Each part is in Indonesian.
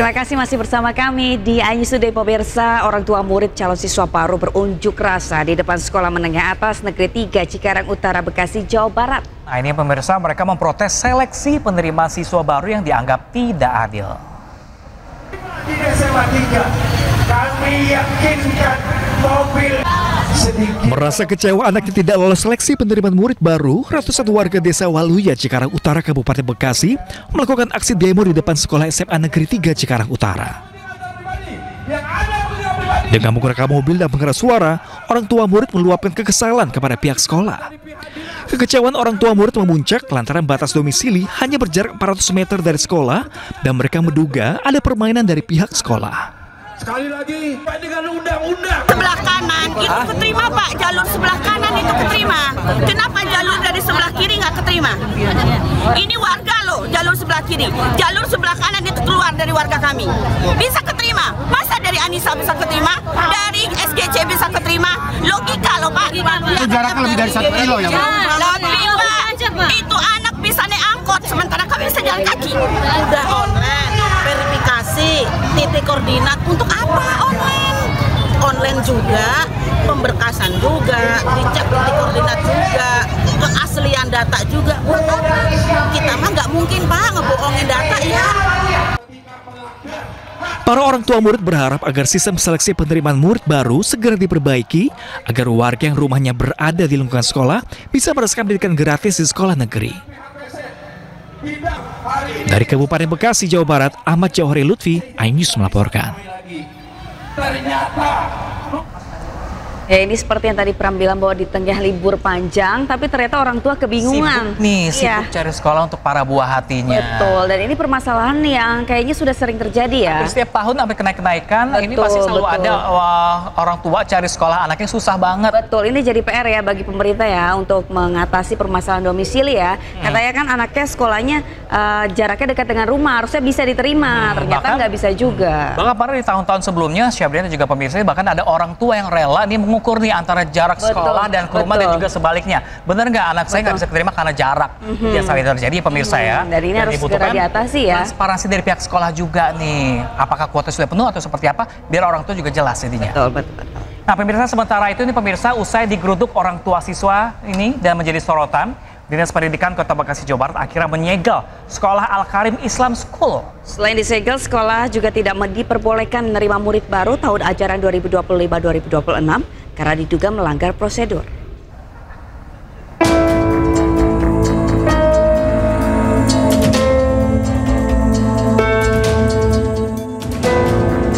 Terima kasih masih bersama kami di iNews Today pemirsa. Orang tua murid calon siswa baru berunjuk rasa di depan Sekolah Menengah Atas Negeri 3 Cikarang Utara, Bekasi, Jawa Barat. Nah, ini pemirsa, mereka memprotes seleksi penerima siswa baru yang dianggap tidak adil. Di SMA 3 kami yakinkan mobil Merasa kecewa anaknya tidak lolos seleksi penerimaan murid baru, ratusan warga desa Waluya, Cikarang Utara, Kabupaten Bekasi melakukan aksi demo di depan Sekolah SMA Negeri 3 Cikarang Utara. Dengan menggunakan mobil dan pengeras suara, orang tua murid meluapkan kekesalan kepada pihak sekolah. Kekecewaan orang tua murid memuncak lantaran batas domisili hanya berjarak 400 meter dari sekolah dan mereka menduga ada permainan dari pihak sekolah. sekali lagi dengan undang-undang. Sebelah kanan itu keterima Pak, jalur sebelah kanan itu keterima. Kenapa jalur dari sebelah kiri nggak keterima? Ini warga loh, jalur sebelah kiri. Jalur sebelah kanan itu keluar dari warga kami. Bisa keterima. Masa dari Anissa bisa keterima? Dari SGC bisa keterima? Logika loh Pak. Itu jaraknya lebih dari 1 kilo ya Pak? Lebih Pak. Itu anak bisa naik angkot, sementara kami bisa jalan kaki. Udah online, verifikasi, titik koordinat. Untuk apa online? Online juga, pemberkasan juga, dicek titik koordinat juga, keaslian data juga. Buat apa? Kita mah nggak mungkin Pak ngebohongin data ya. Para orang tua murid berharap agar sistem seleksi penerimaan murid baru segera diperbaiki agar warga yang rumahnya berada di lingkungan sekolah bisa merasakan pendidikan gratis di sekolah negeri. Dari Kabupaten Bekasi, Jawa Barat, Ahmad Jauhari Lutfi, iNews melaporkan. Ya, ini seperti yang tadi Pram bilang bahwa di tengah libur panjang, tapi ternyata orang tua kebingungan. Sibuk cari sekolah untuk para buah hatinya. Betul, dan ini permasalahan yang kayaknya sudah sering terjadi ya. Hampir setiap tahun sampai kenaikan, ini pasti selalu ada orang tua cari sekolah anaknya susah banget. Betul, ini jadi PR ya bagi pemerintah ya untuk mengatasi permasalahan domisili ya. Katanya kan anaknya sekolahnya jaraknya dekat dengan rumah, harusnya bisa diterima, ternyata nggak bisa juga. Bahkan pada di tahun-tahun sebelumnya, Syabriana juga pemirsa, bahkan ada orang tua yang rela nih mengukur nih antara jarak sekolah dan ke rumah dan juga sebaliknya. Bener nggak anak saya nggak bisa keterima karena jarak? Yang sering terjadi pemirsa ya. Dan ini harus segera diatasi ya. Transparansi dari pihak sekolah juga nih. Apakah kuota sudah penuh atau seperti apa? Biar orang tua juga jelas jadinya. Betul. Nah pemirsa, sementara itu nih pemirsa, usai digeruduk orang tua siswa ini dan menjadi sorotan, Dinas Pendidikan Kota Bekasi, Jawa Barat akhirnya menyegel Sekolah Al-Karim Islam School. Selain disegel, sekolah juga tidak diperbolehkan menerima murid baru tahun ajaran 2025-2026 karena diduga melanggar prosedur.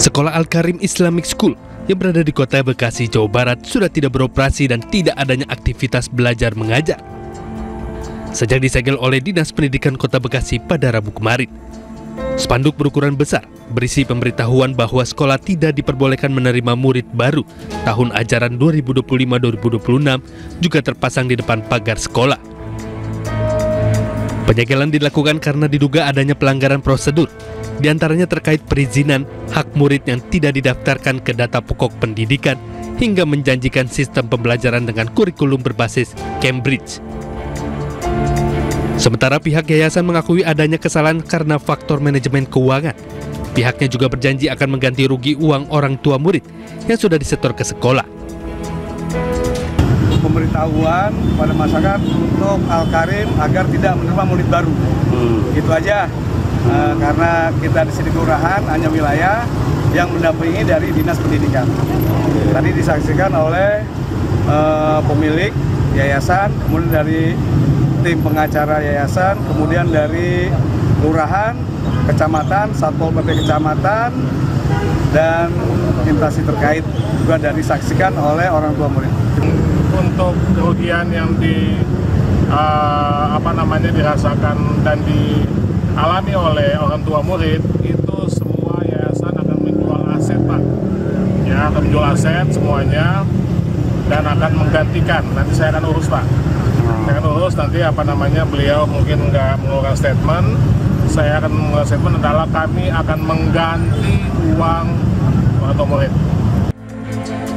Sekolah Al-Karim Islamic School yang berada di Kota Bekasi, Jawa Barat sudah tidak beroperasi dan tidak adanya aktivitas belajar mengajar sejak disegel oleh Dinas Pendidikan Kota Bekasi pada Rabu kemarin. Spanduk berukuran besar berisi pemberitahuan bahwa sekolah tidak diperbolehkan menerima murid baru tahun ajaran 2025-2026 juga terpasang di depan pagar sekolah. Penyegelan dilakukan karena diduga adanya pelanggaran prosedur, diantaranya terkait perizinan hak murid yang tidak didaftarkan ke data pokok pendidikan hingga menjanjikan sistem pembelajaran dengan kurikulum berbasis Cambridge. Sementara pihak yayasan mengakui adanya kesalahan karena faktor manajemen keuangan. Pihaknya juga berjanji akan mengganti rugi uang orang tua murid yang sudah disetor ke sekolah. Pemberitahuan pada masyarakat untuk Al-Karim agar tidak menerima murid baru. Gitu aja. Karena kita di sini kelurahan hanya wilayah yang mendampingi dari Dinas Pendidikan. Tadi disaksikan oleh pemilik yayasan, kemudian dari tim pengacara yayasan, kemudian dari kelurahan, kecamatan, Satpol PP kecamatan, dan instansi terkait juga dari disaksikan oleh orang tua murid. Untuk kerugian yang dirasakan dan dialami oleh orang tua murid, itu semua yayasan akan menjual aset Pak. Ya, akan menjual aset semuanya dan akan menggantikan. Nanti saya akan urus Pak. Saya akan urus nanti beliau mungkin nggak mengeluarkan statement. Saya akan mengeluarkan statement adalah kami akan mengganti uang orang tua murid.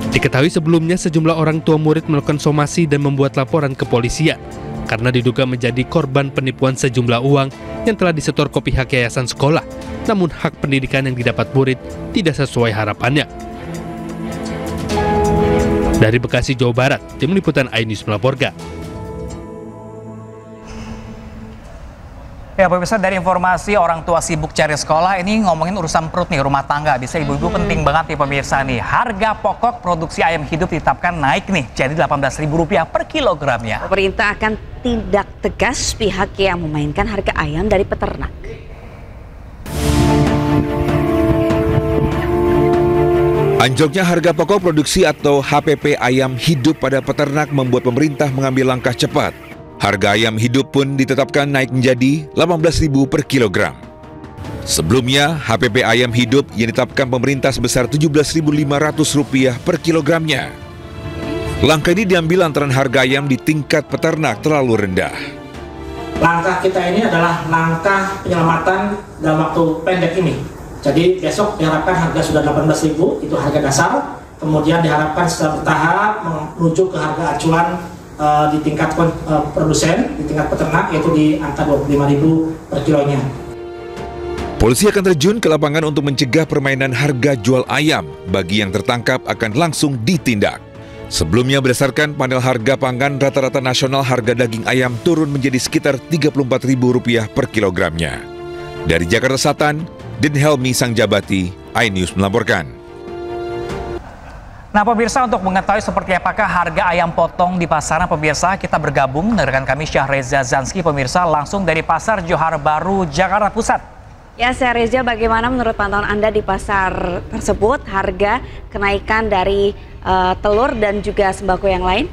Diketahui sebelumnya sejumlah orang tua murid melakukan somasi dan membuat laporan ke polisian karena diduga menjadi korban penipuan sejumlah uang yang telah disetor ke pihak yayasan sekolah namun hak pendidikan yang didapat murid tidak sesuai harapannya. Dari Bekasi, Jawa Barat, Tim Liputan iNews melaporkan. Ya pemirsa, dari informasi orang tua sibuk cari sekolah, ini ngomongin urusan perut nih, rumah tangga. Bisa ibu-ibu penting banget nih pemirsa nih. Harga pokok produksi ayam hidup ditetapkan naik nih, jadi Rp18.000 per kilogramnya. Pemerintah akan tindak tegas pihak yang memainkan harga ayam dari peternak. Anjloknya harga pokok produksi atau HPP ayam hidup pada peternak membuat pemerintah mengambil langkah cepat. Harga ayam hidup pun ditetapkan naik menjadi Rp18.000 per kilogram. Sebelumnya, HPP ayam hidup yang ditetapkan pemerintah sebesar Rp17.500 per kilogramnya. Langkah ini diambil lantaran harga ayam di tingkat peternak terlalu rendah. Langkah kita ini adalah langkah penyelamatan dalam waktu pendek ini. Jadi besok diharapkan harga sudah Rp18.000, itu harga dasar. Kemudian diharapkan secara bertahap menuju ke harga acuan di tingkat produsen, di tingkat peternak, yaitu di angka Rp25.000 per kilonya. Polisi akan terjun ke lapangan untuk mencegah permainan harga jual ayam. Bagi yang tertangkap akan langsung ditindak. Sebelumnya berdasarkan panel harga pangan, rata-rata nasional harga daging ayam turun menjadi sekitar Rp34.000 per kilogramnya. Dari Jakarta Selatan, Din Helmi Sangjabati, iNews melaporkan. Nah pemirsa, untuk mengetahui seperti apakah harga ayam potong di pasaran, pemirsa kita bergabung dengan rekan kami Syahreza Zanski, pemirsa langsung dari Pasar Johar Baru, Jakarta Pusat. Ya Syahreza, bagaimana menurut pantauan Anda di pasar tersebut, harga kenaikan dari telur dan juga sembako yang lain?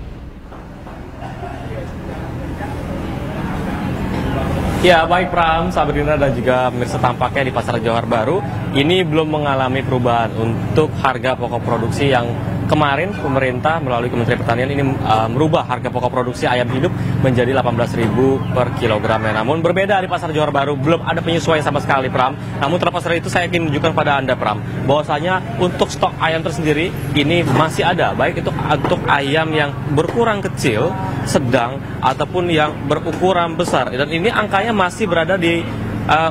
Ya baik Pram, Sabrina dan juga pemirsa, tampaknya di Pasar Johar Baru ini belum mengalami perubahan untuk harga pokok produksi yang kemarin pemerintah melalui Kementerian Pertanian ini merubah harga pokok produksi ayam hidup menjadi Rp18.000 per kilogramnya. Namun berbeda di Pasar Johar Baru, belum ada penyesuaian sama sekali Pram. Namun terlepas dari itu saya ingin menunjukkan pada Anda Pram, bahwasanya untuk stok ayam tersendiri ini masih ada, baik itu untuk ayam yang berukuran kecil, sedang, ataupun yang berukuran besar. Dan ini angkanya masih berada di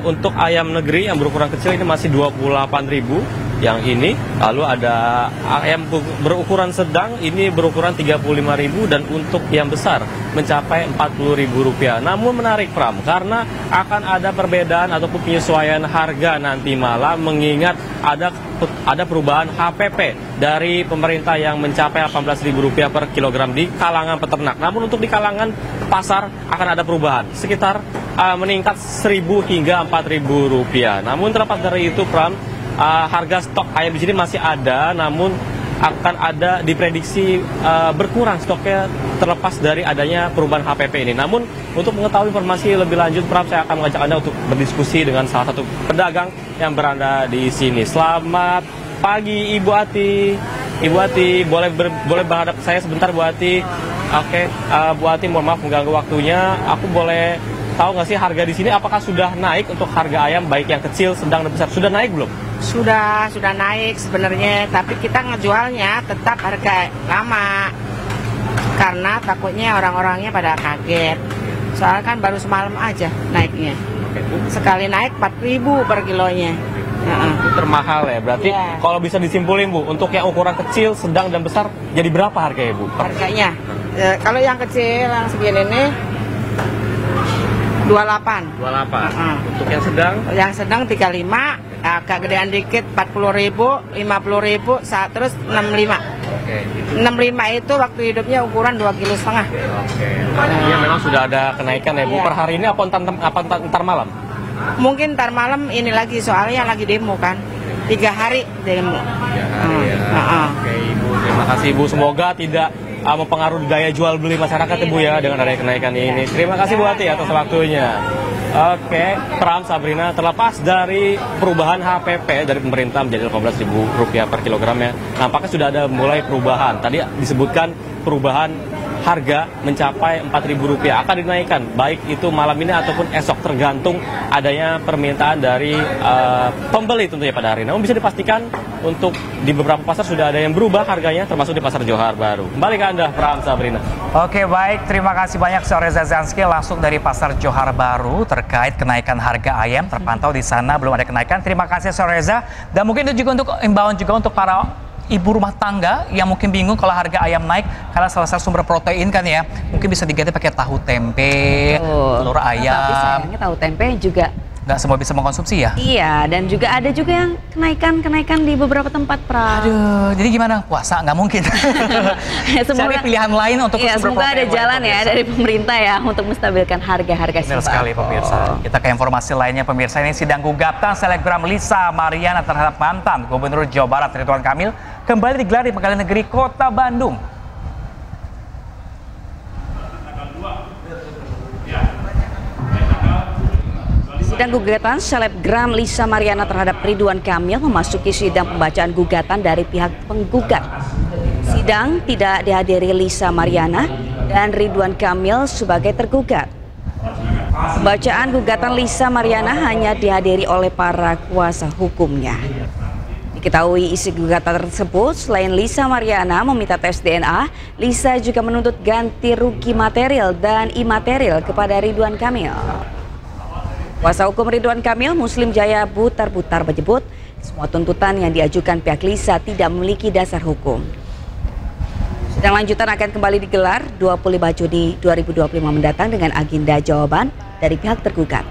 untuk ayam negeri yang berukuran kecil ini masih Rp28.000 yang ini, lalu ada ayam berukuran sedang ini berukuran Rp35.000 dan untuk yang besar mencapai Rp40.000. Namun menarik Pram, karena akan ada perbedaan ataupun penyesuaian harga nanti malam, mengingat ada perubahan HPP dari pemerintah yang mencapai Rp18.000 per kilogram di kalangan peternak. Namun untuk di kalangan pasar akan ada perubahan sekitar meningkat Rp1.000 hingga Rp4.000. Namun terlepas dari itu Pram, harga stok ayam di sini masih ada, namun akan ada diprediksi berkurang stoknya terlepas dari adanya perubahan HPP ini. Namun untuk mengetahui informasi lebih lanjut, Pram, saya akan mengajak Anda untuk berdiskusi dengan salah satu pedagang yang berada di sini. Selamat pagi Ibu Ati. Ibu Ati, boleh berhadap saya sebentar Bu Ati? Oke, Bu Ati, mohon maaf mengganggu waktunya. Aku boleh tahu nggak sih harga di sini apakah sudah naik untuk harga ayam baik yang kecil, sedang dan besar? Sudah naik belum? Sudah naik sebenarnya, tapi kita ngejualnya tetap harga lama karena takutnya orang-orangnya pada kaget. Soalnya kan baru semalam aja naiknya. Sekali naik Rp4.000 per kilonya. Itu termahal ya, berarti kalau bisa disimpulin Bu, untuk yang ukuran kecil, sedang dan besar jadi berapa harganya Bu? Harganya, kalau yang kecil yang segini nih 28. Untuk yang sedang? Yang sedang 35, agak gedean dikit 40.000, 50.000, terus 65. 65 itu waktu hidupnya ukuran 2,5 kg. Iya, memang sudah ada kenaikan ya Bu. Per hari ini apa ntar malam? Mungkin ntar malam ini lagi, soalnya lagi demo kan. 3 hari demo. 3 hari ya. Oke Ibu, terima kasih Ibu. Semoga tidak mempengaruhi daya jual beli masyarakat Ibu ya dengan adanya kenaikan ini. Terima kasih Bu Ati atas waktunya. Oke, Pram, Sabrina, terlepas dari perubahan HPP dari pemerintah menjadi Rp18.000 per kilogramnya, nampaknya sudah ada mulai perubahan. Tadi disebutkan perubahan harga mencapai Rp4.000 akan dinaikkan, baik itu malam ini ataupun esok, tergantung adanya permintaan dari pembeli tentunya pada hari ini. Namun bisa dipastikan untuk di beberapa pasar sudah ada yang berubah harganya, termasuk di Pasar Johar Baru. Kembali ke Anda, Pram, Sabrina. Oke, baik, terima kasih banyak Reza Zanski langsung dari Pasar Johar Baru terkait kenaikan harga ayam. Terpantau di sana belum ada kenaikan. Terima kasih Reza. Dan mungkin itu juga untuk imbauan juga untuk para ibu rumah tangga yang mungkin bingung kalau harga ayam naik karena salah satu sumber protein kan ya, mungkin bisa diganti pakai tahu tempe, telur ayam. Tapi sayangnya tahu tempe juga nggak semua bisa mengkonsumsi ya? Iya, dan juga ada juga yang kenaikan di beberapa tempat, Pra. Aduh, jadi gimana? Puasa nggak mungkin. Cari pilihan lain untuk ya, sumber semoga ada jalan ya dari pemerintah ya untuk menstabilkan harga-harga sembako. Benar sekali pemirsa. Kita ke informasi lainnya pemirsa, ini sidang gugatan selebgram Lisa Mariana terhadap mantan Gubernur Jawa Barat Ridwan Kamil kembali digelar di Pengadilan Negeri Kota Bandung. Sidang gugatan selebgram Lisa Mariana terhadap Ridwan Kamil memasuki sidang pembacaan gugatan dari pihak penggugat. Sidang tidak dihadiri Lisa Mariana dan Ridwan Kamil sebagai tergugat. Pembacaan gugatan Lisa Mariana hanya dihadiri oleh para kuasa hukumnya. Diketahui isi gugatan tersebut, selain Lisa Mariana meminta tes DNA, Lisa juga menuntut ganti rugi material dan imaterial kepada Ridwan Kamil. Kuasa hukum Ridwan Kamil, Muslim Jaya Butar-Butar menyebut semua tuntutan yang diajukan pihak Lisa tidak memiliki dasar hukum. Sidang lanjutan akan kembali digelar 25 Juni 2025 mendatang dengan agenda jawaban dari pihak tergugat.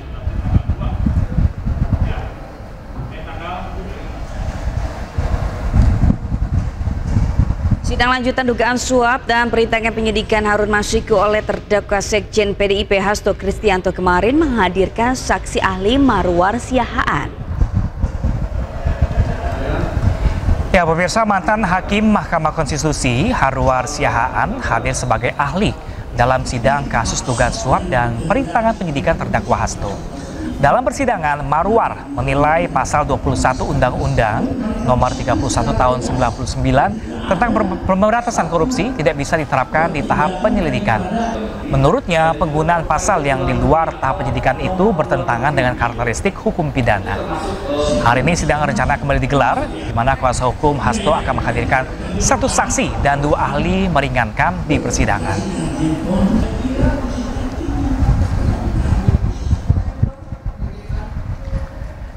Sidang lanjutan dugaan suap dan perintangan penyidikan Harun Masiku oleh terdakwa Sekjen PDIP Hasto Kristianto kemarin menghadirkan saksi ahli Marwar Siahaan. Ya pemirsa, mantan Hakim Mahkamah Konstitusi Harwar Siahaan hadir sebagai ahli dalam sidang kasus dugaan suap dan perintangan penyidikan terdakwa Hasto. Dalam persidangan, Marwar menilai pasal 21 Undang-Undang nomor 31 tahun 99 tentang pemberantasan korupsi tidak bisa diterapkan di tahap penyelidikan. Menurutnya, penggunaan pasal yang di luar tahap penyidikan itu bertentangan dengan karakteristik hukum pidana. Hari ini sidang rencana kembali digelar, di mana kuasa hukum Hasto akan menghadirkan satu saksi dan dua ahli meringankan di persidangan.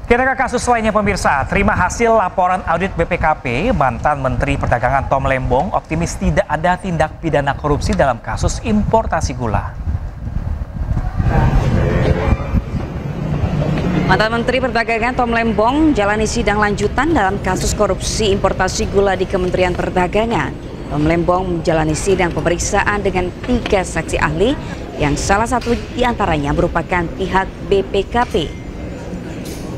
Kita ke kasus lainnya pemirsa, terima hasil laporan audit BPKP, mantan Menteri Perdagangan Tom Lembong optimis tidak ada tindak pidana korupsi dalam kasus importasi gula. Mantan Menteri Perdagangan Tom Lembong jalani sidang lanjutan dalam kasus korupsi importasi gula di Kementerian Perdagangan. Tom Lembong menjalani sidang pemeriksaan dengan 3 saksi ahli yang salah satu diantaranya merupakan pihak BPKP.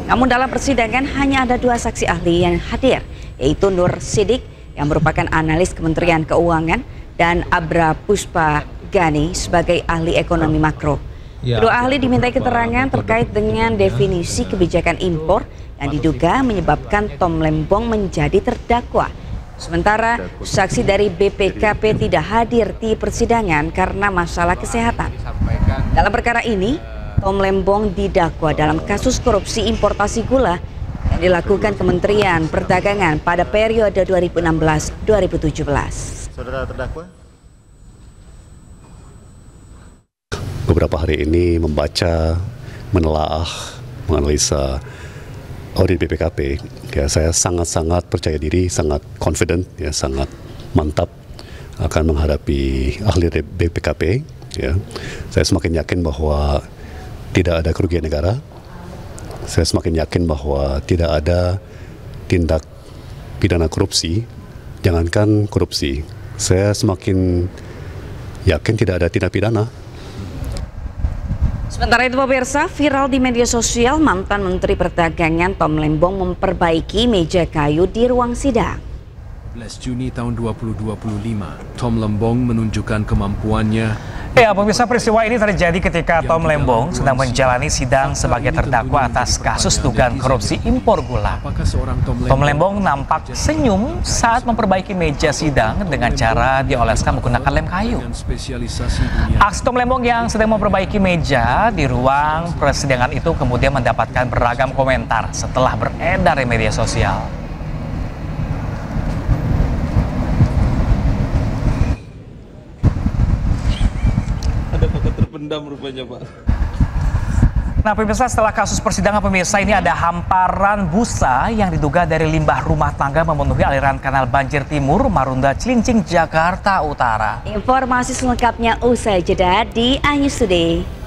Namun dalam persidangan hanya ada 2 saksi ahli yang hadir, yaitu Nur Sidik yang merupakan analis Kementerian Keuangan dan Abra Puspa Gani sebagai ahli ekonomi makro. Kedua ahli dimintai keterangan terkait dengan definisi kebijakan impor yang diduga menyebabkan Tom Lembong menjadi terdakwa. Sementara saksi dari BPKP tidak hadir di persidangan karena masalah kesehatan. Dalam perkara ini, Tom Lembong didakwa dalam kasus korupsi importasi gula yang dilakukan Kementerian Perdagangan pada periode 2016-2017. Saudara terdakwa? Beberapa hari ini membaca, menelaah, menganalisa audit BPKP, ya saya sangat-sangat percaya diri, sangat confident, ya sangat mantap akan menghadapi ahli BPKP. Ya, saya semakin yakin bahwa tidak ada kerugian negara. Saya semakin yakin bahwa tidak ada tindak pidana korupsi. Jangankan korupsi, saya semakin yakin tidak ada tindak pidana. Sementara itu pemirsa, viral di media sosial mantan Menteri Perdagangan Tom Lembong memperbaiki meja kayu di ruang sidang. Juni tahun 2025, Tom Lembong menunjukkan kemampuannya. Ya, pemirsa, peristiwa ini terjadi ketika Tom Lembong sedang menjalani sidang sebagai terdakwa atas kasus dugaan korupsi impor gula. Tom Lembong nampak senyum saat memperbaiki meja sidang dengan cara dioleskan menggunakan lem kayu. Aksi Tom Lembong yang sedang memperbaiki meja di ruang persidangan itu kemudian mendapatkan beragam komentar setelah beredar di media sosial. Terpendam rupanya, Pak. Nah, pemirsa, setelah kasus persidangan pemirsa ini ada hamparan busa yang diduga dari limbah rumah tangga memenuhi aliran kanal banjir timur Marunda Cilincing, Jakarta Utara. Informasi selengkapnya usai jeda di iNews Today.